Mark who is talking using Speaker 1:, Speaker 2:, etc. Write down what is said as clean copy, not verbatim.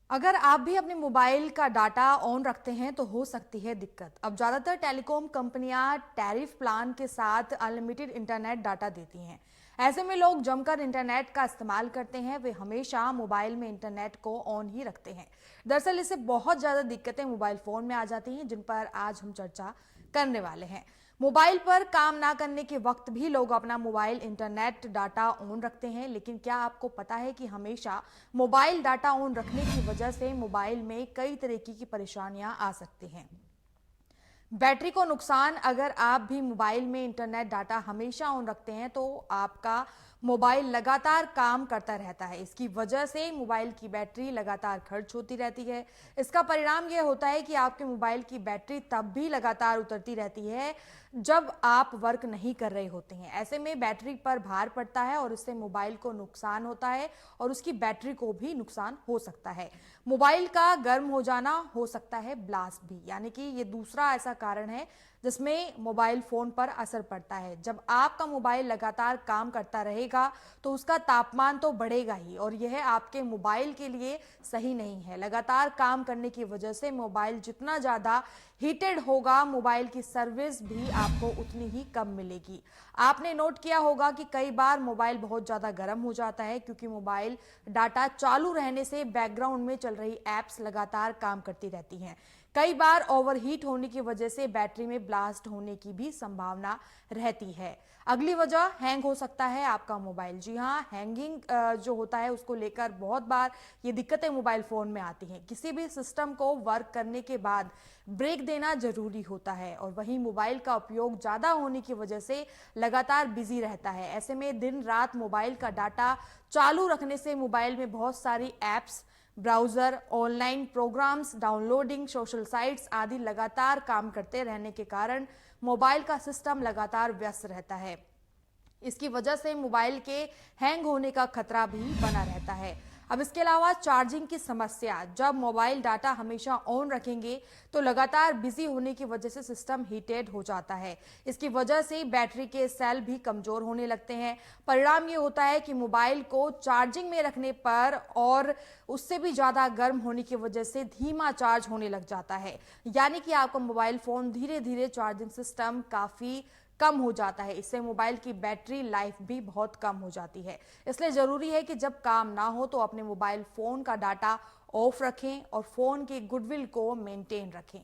Speaker 1: अगर आप भी अपने मोबाइल का डाटा ऑन रखते हैं तो हो सकती है दिक्कत। अब ज़्यादातर टेलीकॉम कंपनियां टैरिफ प्लान के साथ अनलिमिटेड इंटरनेट डाटा देती हैं। ऐसे में लोग जमकर इंटरनेट का इस्तेमाल करते हैं, वे हमेशा मोबाइल में इंटरनेट को ऑन ही रखते हैं। दरअसल इससे बहुत ज़्यादा दिक्कतें मोबाइल फ़ोन में आ जाती हैं, जिन पर आज हम चर्चा करने वाले हैं। मोबाइल पर काम ना करने के वक्त भी लोग अपना मोबाइल इंटरनेट डाटा ऑन रखते हैं, लेकिन क्या आपको पता है कि हमेशा मोबाइल डाटा ऑन रखने की वजह से मोबाइल में कई तरीके की परेशानियां आ सकती हैं। बैटरी को नुकसान। अगर आप भी मोबाइल में इंटरनेट डाटा हमेशा ऑन रखते हैं तो आपका मोबाइल लगातार काम करता रहता है। इसकी वजह से मोबाइल की बैटरी लगातार खर्च होती रहती है। इसका परिणाम यह होता है कि आपके मोबाइल की बैटरी तब भी लगातार उतरती रहती है जब आप वर्क नहीं कर रहे होते हैं। ऐसे में बैटरी पर भार पड़ता है और इससे मोबाइल को नुकसान होता है और उसकी बैटरी को भी नुकसान हो सकता है। मोबाइल का गर्म हो जाना हो सकता है ब्लास्ट भी, यानी कि ये दूसरा ऐसा कारण है जिसमें मोबाइल फोन पर असर पड़ता है। जब आपका मोबाइल लगातार काम करता रहेगा तो उसका तापमान तो बढ़ेगा ही, और यह आपके मोबाइल के लिए सही नहीं है। लगातार काम करने की वजह से मोबाइल जितना ज़्यादा हीटेड होगा, मोबाइल की सर्विस भी आपको उतनी ही कम मिलेगी। आपने नोट किया होगा कि कई बार मोबाइल बहुत ज़्यादा गर्म हो जाता है, क्योंकि मोबाइल डाटा चालू रहने से बैकग्राउंड में चल रही ऐप्स लगातार काम करती रहती हैं। कई बार ओवरहीट होने की वजह से बैटरी में ब्लास्ट होने की भी संभावना रहती है। अगली वजह हैंग हो सकता है आपका मोबाइल। जी हाँ, हैंगिंग जो होता है उसको लेकर बहुत बार ये दिक्कतें मोबाइल फोन में आती हैं। किसी भी सिस्टम को वर्क करने के बाद ब्रेक देना जरूरी होता है, और वहीं मोबाइल का उपयोग ज्यादा होने की वजह से लगातार बिजी रहता है। ऐसे में दिन रात मोबाइल का डाटा चालू रखने से मोबाइल में बहुत सारी apps, browser, online programs, downloading, social sites आदि लगातार काम करते रहने के कारण मोबाइल का सिस्टम लगातार व्यस्त रहता है। इसकी वजह से मोबाइल के हैंग होने का खतरा भी बना रहता है। अब इसके अलावा चार्जिंग की समस्या। जब मोबाइल डाटा हमेशा ऑन रखेंगे तो लगातार बिजी होने की वजह से सिस्टम हीटेड हो जाता है। इसकी वजह से बैटरी के सेल भी कमजोर होने लगते हैं। परिणाम ये होता है कि मोबाइल को चार्जिंग में रखने पर और उससे भी ज्यादा गर्म होने की वजह से धीमा चार्ज होने लग जाता है, यानी कि आपका मोबाइल फोन धीरे धीरे चार्जिंग सिस्टम काफी कम हो जाता है। इससे मोबाइल की बैटरी लाइफ भी बहुत कम हो जाती है। इसलिए जरूरी है कि जब काम ना हो तो अपने मोबाइल फोन का डाटा ऑफ रखें और फोन की गुडविल को मेंटेन रखें।